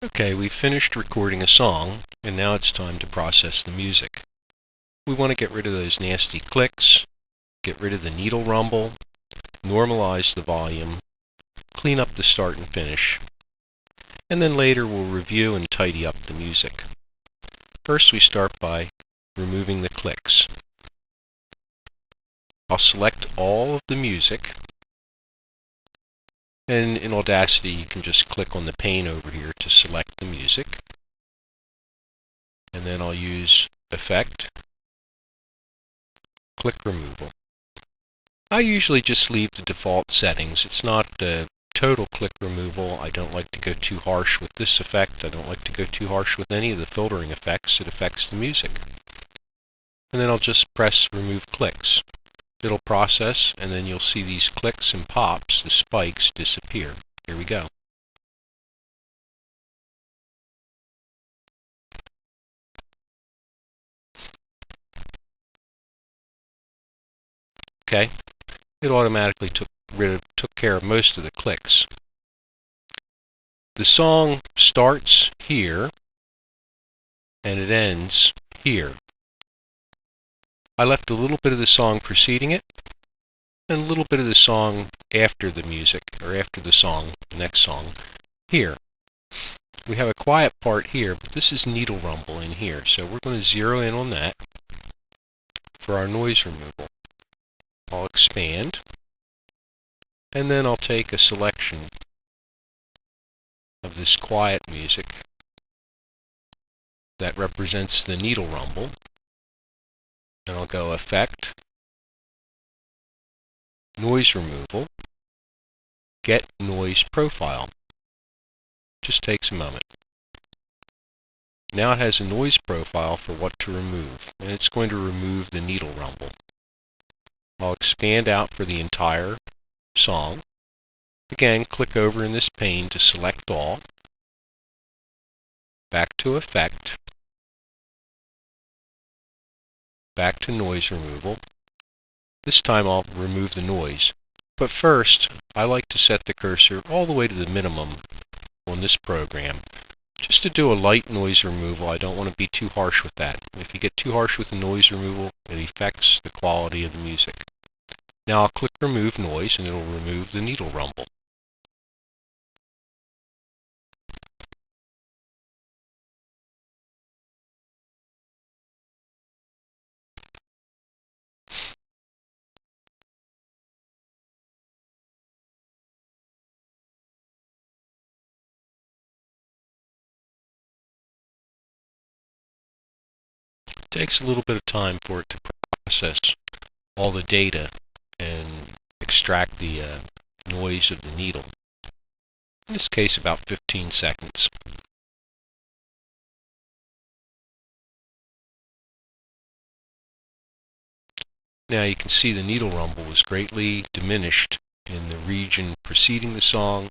Okay, we've finished recording a song, and now it's time to process the music. We want to get rid of those nasty clicks, get rid of the needle rumble, normalize the volume, clean up the start and finish, and then later we'll review and tidy up the music. First we start by removing the clicks. I'll select all of the music, and in Audacity you can just click on the pane over here to select the music, and then I'll use Effect, Click Removal. I usually just leave the default settings. It's not total click removal. I don't like to go too harsh with this effect. I don't like to go too harsh with any of the filtering effects. It affects the music. And then I'll just press Remove Clicks. It'll process, and then you'll see these clicks and pops, the spikes, disappear. Here we go. Okay, it automatically took care of most of the clicks. The song starts here and it ends here. I left a little bit of the song preceding it and a little bit of the song after the music, or after the song, the next song, here. We have a quiet part here, but this is needle rumble in here, so we're going to zero in on that for our noise removal. I'll expand, and then I'll take a selection of this quiet music that represents the needle rumble, and I'll go Effect, Noise Removal, Get Noise Profile. Just takes a moment. Now it has a noise profile for what to remove, and it's going to remove the needle rumble. I'll expand out for the entire song. Again, click over in this pane to select all. Back to Effect. Back to Noise Removal. This time I'll remove the noise. But first, I like to set the cursor all the way to the minimum on this program. Just to do a light noise removal. I don't want to be too harsh with that. If you get too harsh with the noise removal, it affects the quality of the music. Now I'll click Remove Noise, and it'll remove the needle rumble. It takes a little bit of time for it to process all the data and extract the noise of the needle. In this case, about 15 seconds. Now you can see the needle rumble was greatly diminished in the region preceding the song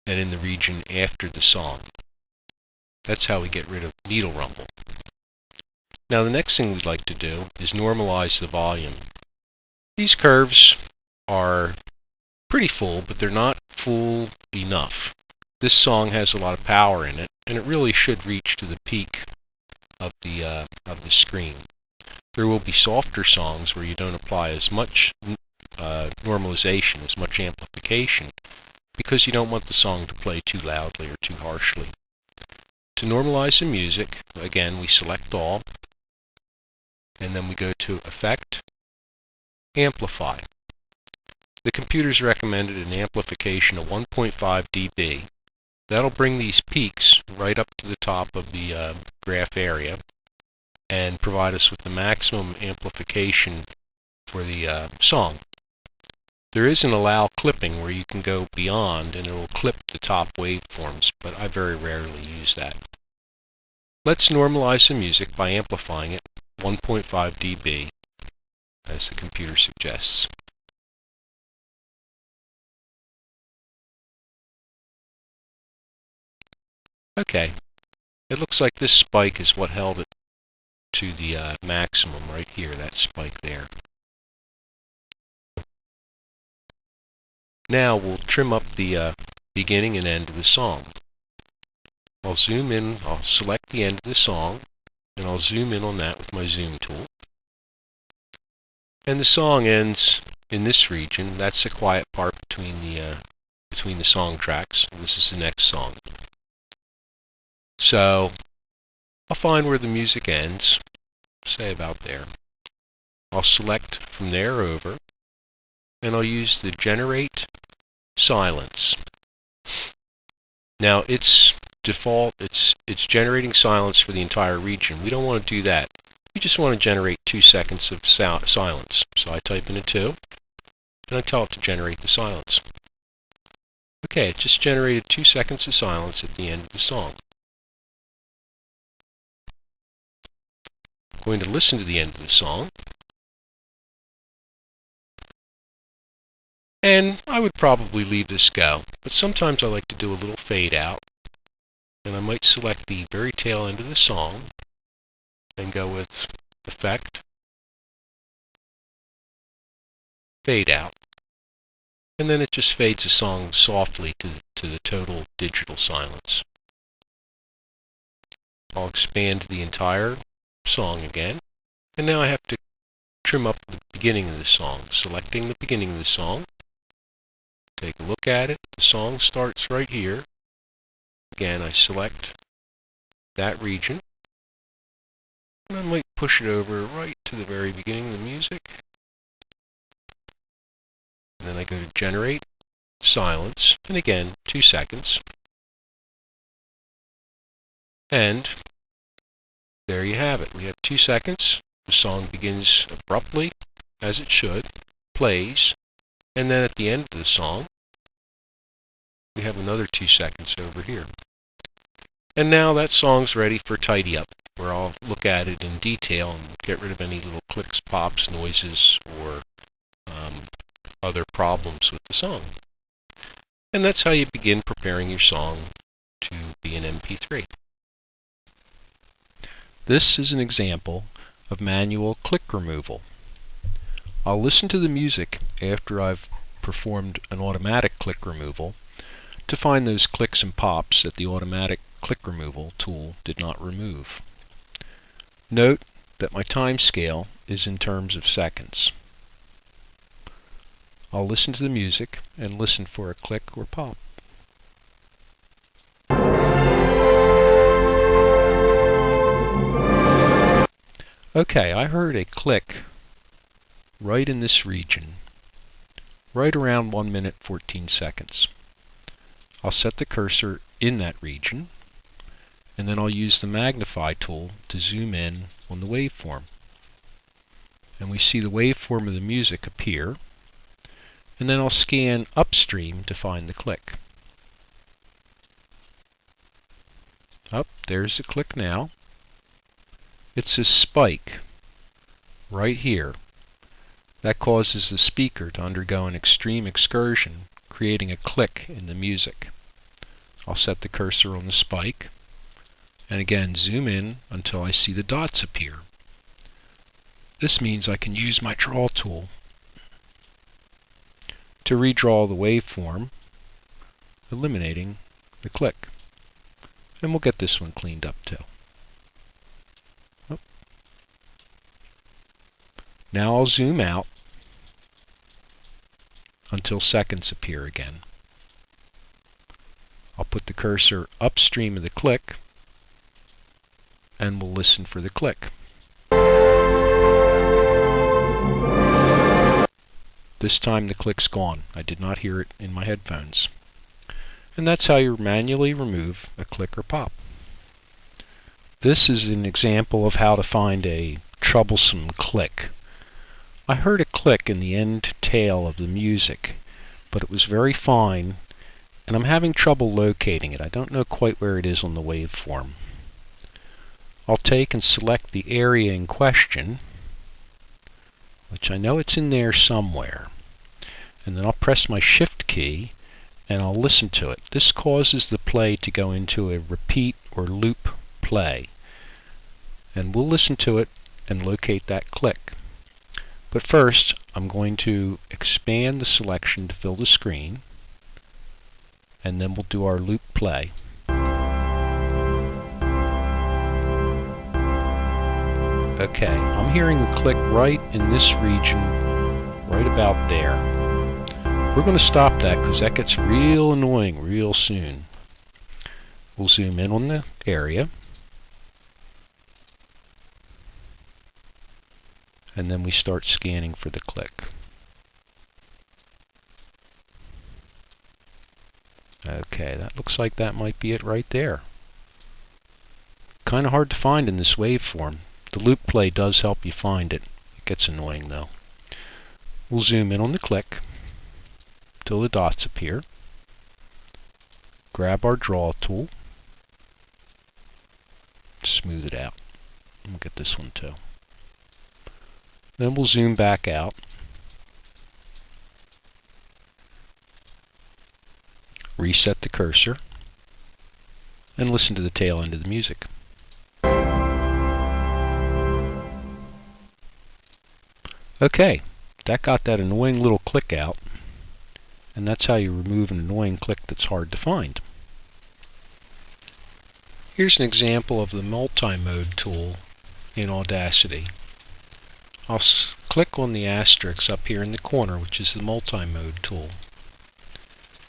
and in the region after the song. That's how we get rid of needle rumble. Now the next thing we'd like to do is normalize the volume. These curves are pretty full, but they're not full enough. This song has a lot of power in it, and it really should reach to the peak of the screen. There will be softer songs where you don't apply as much normalization, as much amplification, because you don't want the song to play too loudly or too harshly. To normalize the music, again, we select all, and then we go to Effect, Amplify. The computer's recommended an amplification of 1.5 dB. That'll bring these peaks right up to the top of the graph area and provide us with the maximum amplification for the song. There is an allow clipping where you can go beyond and it will clip the top waveforms, but I very rarely use that. Let's normalize the music by amplifying it 1.5 dB, as the computer suggests. Okay, it looks like this spike is what held it to the maximum right here, that spike there. Now we'll trim up the beginning and end of the song. I'll zoom in, I'll select the end of the song, and I'll zoom in on that with my zoom tool. And the song ends in this region. That's the quiet part between the song tracks. This is the next song. So I'll find where the music ends, say about there. I'll select from there over, and I'll use the generate silence. Now its default, it's generating silence for the entire region. We don't want to do that. We just want to generate 2 seconds of silence. So I type in a 2, and I tell it to generate the silence. Okay, it just generated 2 seconds of silence at the end of the song. I'm going to listen to the end of the song. And I would probably leave this go, but sometimes I like to do a little fade out. And I might select the very tail end of the song and go with Effect, Fade Out. And then it just fades the song softly to the total digital silence. I'll expand the entire song again. And now I have to trim up the beginning of the song. Selecting the beginning of the song. Take a look at it. The song starts right here. Again, I select that region. And I might push it over right to the very beginning of the music. And then I go to Generate Silence. And again, 2 seconds. And there you have it. We have 2 seconds. The song begins abruptly, as it should, plays, and then at the end of the song, we have another 2 seconds over here. And now that song's ready for tidy up, where I'll look at it in detail and get rid of any little clicks, pops, noises, or other problems with the song. And that's how you begin preparing your song to be an MP3. This is an example of manual click removal. I'll listen to the music after I've performed an automatic click removal to find those clicks and pops that the automatic click removal tool did not remove. Note that my time scale is in terms of seconds. I'll listen to the music and listen for a click or pop. Okay, I heard a click right in this region, right around 1 minute 14 seconds. I'll set the cursor in that region, and then I'll use the magnify tool to zoom in on the waveform. And we see the waveform of the music appear, and then I'll scan upstream to find the click. Oh, there's the click now. It's a spike right here. That causes the speaker to undergo an extreme excursion, creating a click in the music. I'll set the cursor on the spike, and again zoom in until I see the dots appear. This means I can use my draw tool to redraw the waveform, eliminating the click. And we'll get this one cleaned up too. Oh. Now I'll zoom out until seconds appear again. I'll put the cursor upstream of the click, and we'll listen for the click. This time the click's gone. I did not hear it in my headphones. And that's how you manually remove a click or pop. This is an example of how to find a troublesome click. I heard a click in the end tail of the music, but it was very fine, and I'm having trouble locating it. I don't know quite where it is on the waveform. I'll take and select the area in question, which I know it's in there somewhere, and then I'll press my Shift key and I'll listen to it. This causes the play to go into a repeat or loop play, and we'll listen to it and locate that click. But first I'm going to expand the selection to fill the screen, and then we'll do our loop play. Okay, I'm hearing the click right in this region, right about there. We're going to stop that because that gets real annoying real soon. We'll zoom in on the area, and then we start scanning for the click. Okay, that looks like that might be it right there. Kind of hard to find in this waveform. The loop play does help you find it. It gets annoying though. We'll zoom in on the click till the dots appear. Grab our draw tool. Smooth it out. We'll get this one too. Then we'll zoom back out. Reset the cursor. And listen to the tail end of the music. Okay, that got that annoying little click out. And that's how you remove an annoying click that's hard to find. Here's an example of the multi-mode tool in Audacity. I'll click on the asterisk up here in the corner, which is the multi-mode tool.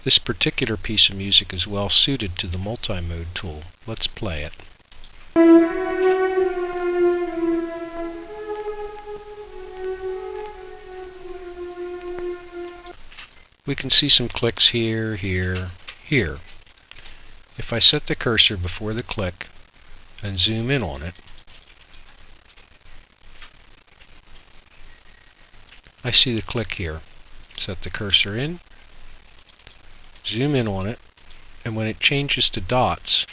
This particular piece of music is well suited to the multi-mode tool. Let's play it. We can see some clicks here, here, here. If I set the cursor before the click and zoom in on it, I see the click here. Set the cursor in, zoom in on it, and when it changes to dots,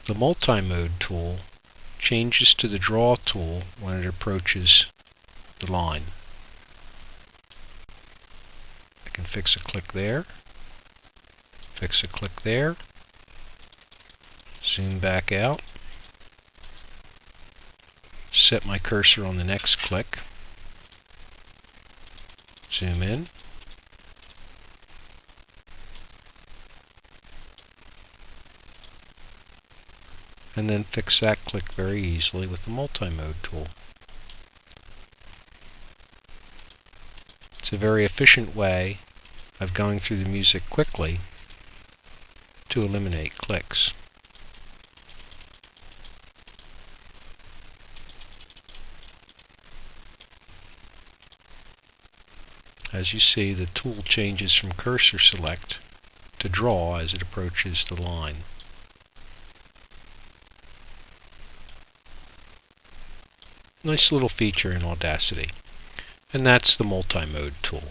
the multi-mode tool changes to the draw tool when it approaches the line. I can fix a click there, fix a click there, zoom back out, set my cursor on the next click, zoom in, and then fix that click very easily with the multi-mode tool. It's a very efficient way of going through the music quickly to eliminate clicks. As you see, the tool changes from cursor select to draw as it approaches the line. Nice little feature in Audacity. And that's the multi-mode tool.